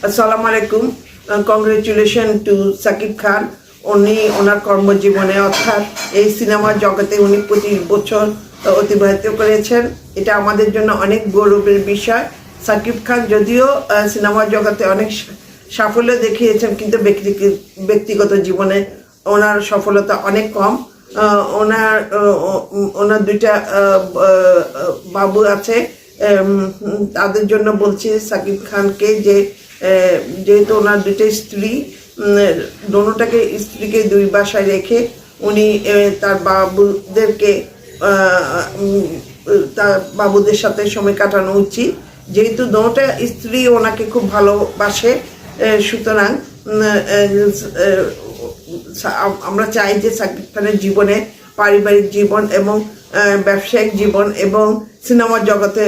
আসসালামু আলাইকুম। Congratulation two Shakib Khan. উনি ওনার কর্মজীবনে অর্থাৎ এই সিনেমার জগতে উনি 25 বছর অতিবাহিত করেছেন। এটা আমাদের জন্য অনেক গৌরবের বিষয়। সাকিব খান যদিও সিনেমার জগতে অনেক সাফল্য দেখিয়েছেন, কিন্তু ব্যক্তিগত জীবনে ওনার সফলতা অনেক কম। ওনার দুইটা বাবু আছে। তাদের জন্য বলছি সাকিব খানকে যে যেহেতু ওনার দুটো স্ত্রী, দোনোটাকে স্ত্রীকে দুই বাসায় রেখে উনি তার বাবুদেরকে তার বাবুদের সাথে সময় কাটানো উচিত। যেহেতু দোনোটা স্ত্রী ওনাকে খুব ভালোবাসে, সুতরাং আমরা চাই যে সাকিব খানের জীবনে পারিবারিক জীবন এবং ব্যবসায়িক জীবন এবং সিনেমার জগতে